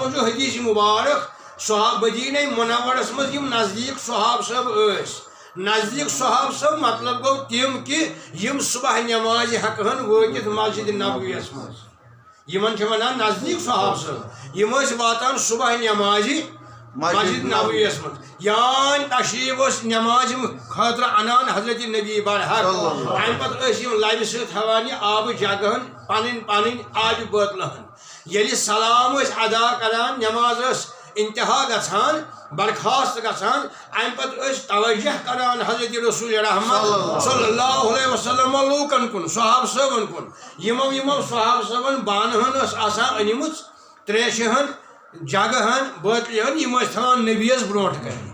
مجھ حدیث مبارک صحاب مدینہ منورس مز نزدیک صحاب صاحب نزدیک صحاب صاحب مطلب گو تم کہ یم صبح نماز ہکن وقت مسجد نبویس مز یمن ونان نزدیک صحاب صاحب یم واتان صبح نماز مسجد نبویس مز یان تشریف نماز خاطر انان حضرت نبی برحق ام پتہ لبہ ست ہاوان آب جگہن پن پن آب بوتلہن یل سلام ادا کران نماز انتہا گھان برخاست گھان ام پتہ توجہ کران حضرت رسول رحمت صلی اللہ علیہ وسلم لوکن کن صحاب صٲبن کن یمو صحاب صٲبن بانہن آسان انمت تریشہن جگہن بوتلہن یم تھان نبیس برونٹ کر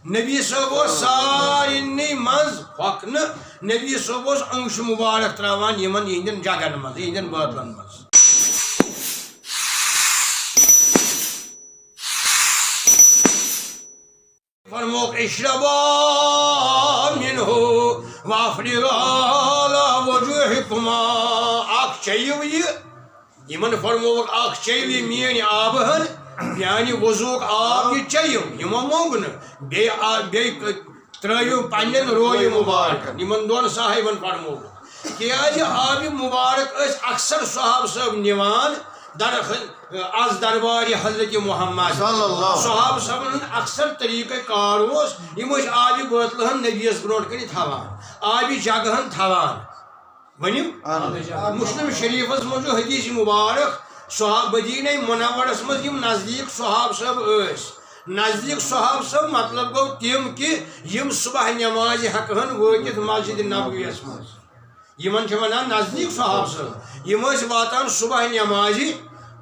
نبی صٲب سارنی مز پھۄکھ نبی صٲب انگش مبارک تراوان یمن یہندین جگہن مز یہندین بوتلن مز فرموک اشربا منہ وافرغا علی وجوہکما اخ چیو یہ یمن فرموک اخ چیو میٲنۍ آبہن میانہِ وضوٗک آب یہ چیو یمو مونگ بیٚیہِ ترٲیِو پننٮ۪ن رویہِ مبارکن یمن دۄن صاحبن فرموک کیازِ آبِ مبارک ٲسۍ اکثر صحاب صٲب نِوان از دربار حضرت محمد صحاب صاحب اکثر طریقہ کار یم آبِ بوتلہن نبیس برونٹ کن تھوان آبِ جگہن تھوان ونو مسلم شریفس مجھ حدیث مبارک صحاب مدینہ منورس مز نزدیک صحاب صاحب نزدیک صحاب صاحب مطلب گو تم کہ یم صبح نماز ہکن وقت مسجد نبویس مز یمن ونان نزدیک صحاب صاحب یم واتان صبح نماز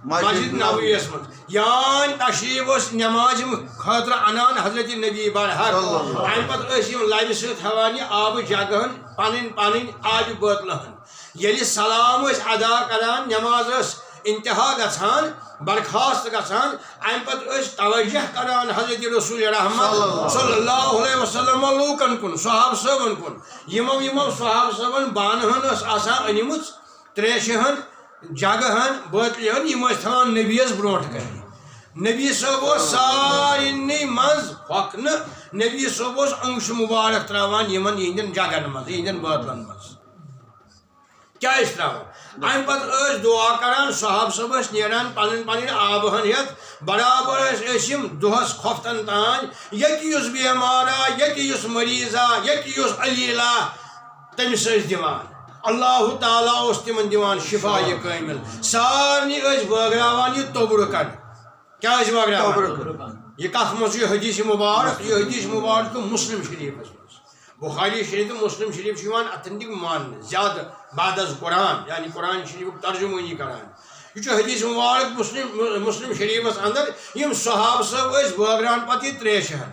مسجد نبویس مز یان تشریف نماز خاطر انان حضرت نبی برحق ام پتہ لبہ ست ہاوان آب جگہن پن پن آب بوتلہن یل سلام ادا کران نماز انتہا گھان برخاست گھان ام پتہ توجہ کران حضرت رسول رحمت صلی اللہ علیہ وسلم لوکن کن صحاب صٲبن کن یمو صحاب صٲبن بانہن آسان انمت تریشہن جگہن بوتلہن یم تھان نبیس برونٹ کر نبی صٲب سارنی مز پھۄکھ نبی صٲب انگش مبارک تراوان یمن یہندین جگہن مز یہندین بوتلن مز کیا تراوان ام پتہ دعا کران صحاب صٲب نیران پن پن آبہن ہیت برابر دہس کھۄفتن تان یتہ بیمارا یتہ مریضا یتہ علیلا تمس دِوان اللہ تعالیٰ تمن دِوان شفا یہ کامل سارنی بٲگراوان یہ توبرکن کیا بٲگراوان یہ کت مز یہ حدیث مبارک مسلم شریفس مز بخاری شریف مسلم شریف اتھنٹک مان زیادہ بعد از قرآن یعنی قرآن شریف ترجمانی کران یہ حدیث مبارک مسلم شریفس اندر یم صحاب صاحب بٲگران پتہ یہ تریشہن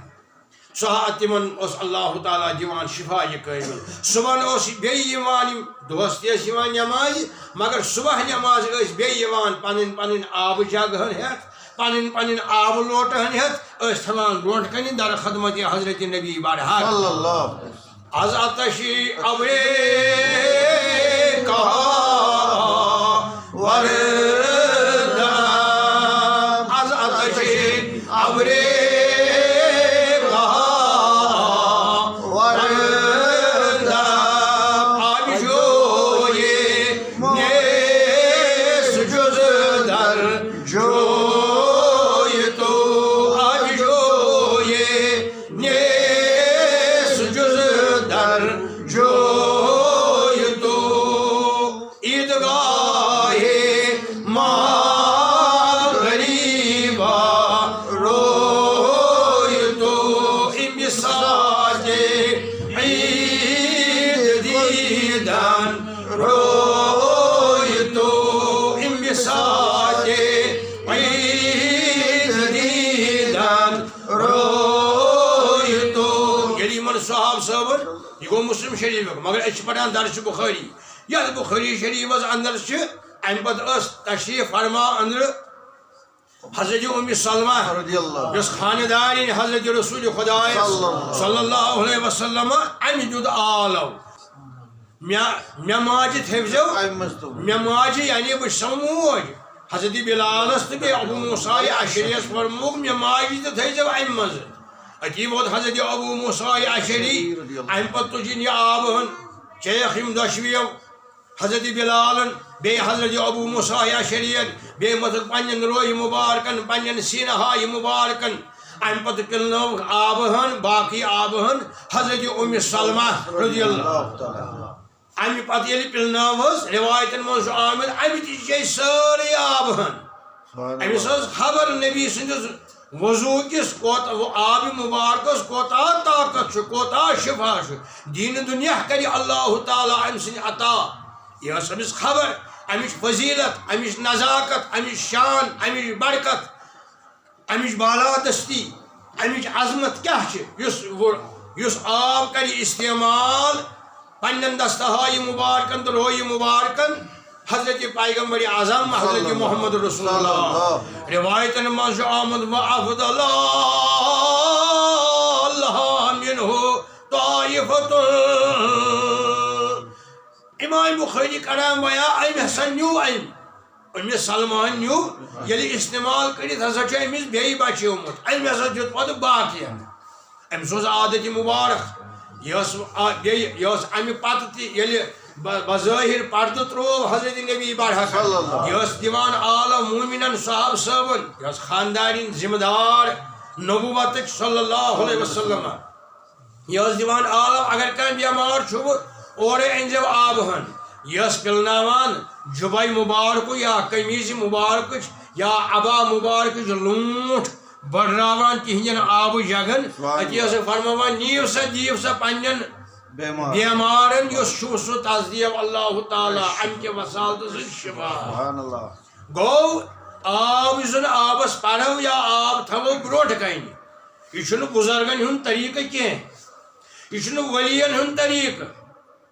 تمن اللہ تعالیٰ دِوان شفا یہ کامل صبح بیٚیہِ دۄہس تہِ نماز مگر صبح نماز بیٚیہِ پن پن آب جگہن ہیت پن پن آب لوٹہن ہیت تھوان برونٹ کن در خدمت حضرت نبی برحق از آتشی ابرے کہا وردہ از آتشی ابرے مسلم شریف مگر پڑھان درس بخاری یتھ بخاری شریفس اندر ام پتہ تشریف فرما اندر حضرت ام سلمہ یس خاندار حضرت رسول خدا صلی اللہ علیہ وسلم ام دود آلو مے ماجہ تھوزو مے ماجہ یعنی بہ سموج حضرت بلالس تو ابو موسیٰ اشریس فرموک مے ماجی تو تھو ام مز اتی ووت حضرت ابو موسیٰ اشری ام پتہ تجن یہ آب ہن شیخ یم دشویو حضرت بلالن بی حضرت ابو موسیٰ اشرین بی متک پنن روی مبارکن پنن سینہ مبارکن ام پتہ پلنو آب ہن باقی آب ہن حضرت ام سلمہ رضی اللہ ام پتہ یل پلنوس روایتن من آمد ام تہ ساری آب ہن امس خبر نبی سندس وضو کس آب مبارکس کوتا طاقت کوتا شفا دین دنیا کری اللہ تعالی ام سن عطا یہ امس خبر امچ فضیلت امچ نزاکت امچ شان امچ برکت امچ بالادستی امچ عظمت کیا یس آب کری استعمال پنن دستہائی مبارکن تو روئی مبارکن حضرت پیغمبر اعظم حضرت محمد رسول اللہ روایتن من آمد و افضل اللہ منہ طائفۃ امام بخاری کرام ویا ام ہسا نیو ام سلمان نیو یلی استعمال کرت ہسا امس بیٚیہِ بچیومت ام ہسا دیت پتہ باقین امس اوس عادت مبارک یہ امہ پتہ تہ یلی بظاہر پردہ ترو حضرت نبی برحق یہ دیوان عالم مومنن صحاب صٲبن یہ خاندارین ذمہ دار نبوت صلی اللہ علیہ وسلم یہ دیوان عالم اگر کم بیمار چھو اورے انزو آب ہن یہ پلناوان جبائی مبارک یا قمیض مبارک یا عبا مبارک لونٹ بڑھراوان تہندین آب جگن اتی فرماوان نیو سا دیو سا پنن بیمارن یس سو تصدیق اللہ تعالی ام کے وسالت سے شفا گو آب زن آبس پڑو یا آب تھو بروٹ کن یہ بزرگن ہند طریقہ کی یہ ولین ہند طریقہ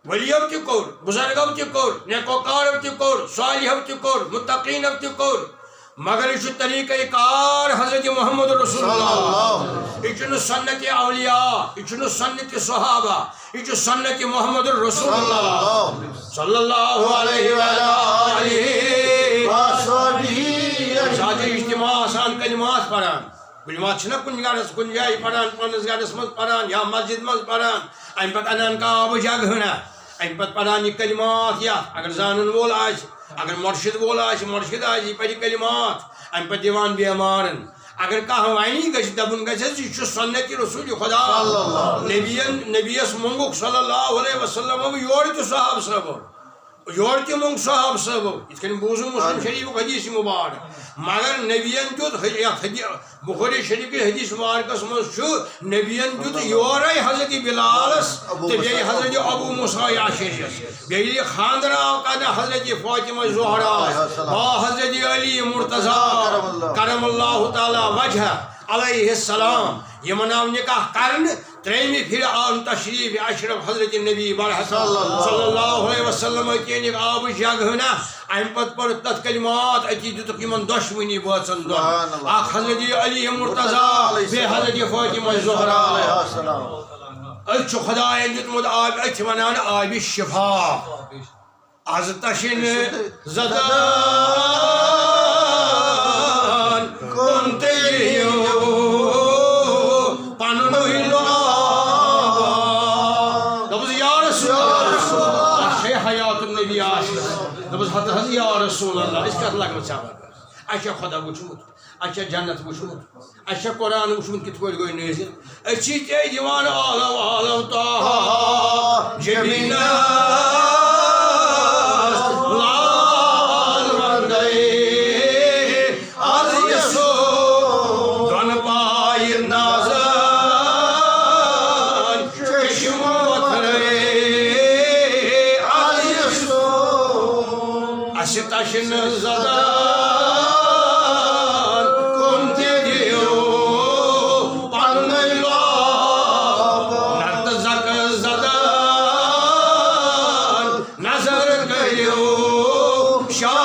ولیو تہ کور بزرگو تہ کور نیکوکارو تہ کور صالحو تہ کور متقینو تہ کور مگر یہ طریقہ کار حضرت محمد رسول اللہ یہ سنت اولیاء یہ سنت صحابہ یہ سنت محمد رسول اللہ صلی اللہ علیہ وآلہ ساتھ اجتماع آسان کلمات پڑھان کلمات چھنا کن گھرس کن جائے پڑھان پنس گھرس مز پڑھان یا مسجد مز پڑھان ام پتہ انان کا آب جگ ہنا ام پتہ پڑھان یہ کلمات یا اگر زانن وول آج اگر مرشد وول آج مرشد آج یہ پڑھی کلمات ام پتہ دیوان بیمارن اگر کہاں وانی گھس دبن گھس یہ سنت رسول خدا نبیس منگوک صلی اللہ علیہ وسلم یور تہ صحاب صاحب یور تہ منگ صحاب صاحب یہ بوزو مسلم شریف حدیث مبارک مگر نبین دیت بخاری شریف حدیث مبارکس مز نبین دیت یورے حضرت بلالس تو بیٚیہِ حضرت ابو موسیٰ اشریس بیٚیہِ خاندر آو کرنے حضرت فاطمہ زہرا با حضرت علی مرتضیٰ کرم اللہ تعالی وجہ علیہ السلام یمن آو نکاح کرن تریمی پھر آن تشریف اشرف حضرت نبی برحق صلی اللہ علیہ وسلم کینک آب جگ ہنا ام پت پر تت کلمات اتی دتک یمن دشمنی بچن اخ حضرت علی مرتضیٰ بی حضرت فاطمہ زہرا اچھ خدایان دیتمت آب اچھ ونان آب شفا از تشن زدان کنتیو یا رسول اللہ اس کت لگت صبر اچھا خدا وچمت اچھا جنت وچمت اچھا قرآن وچمت کت پٲٹھۍ گوٚو نٲزِل أسۍ چھِ ژےٚ دِوان عالم عالم طه جبیٖنَس لال وندے آز یسو دۄن پایہِ نازن چشمو وتھرے تشن زدان کنتی دیو پن لاب نرد زک زدان نظر کریو شاہ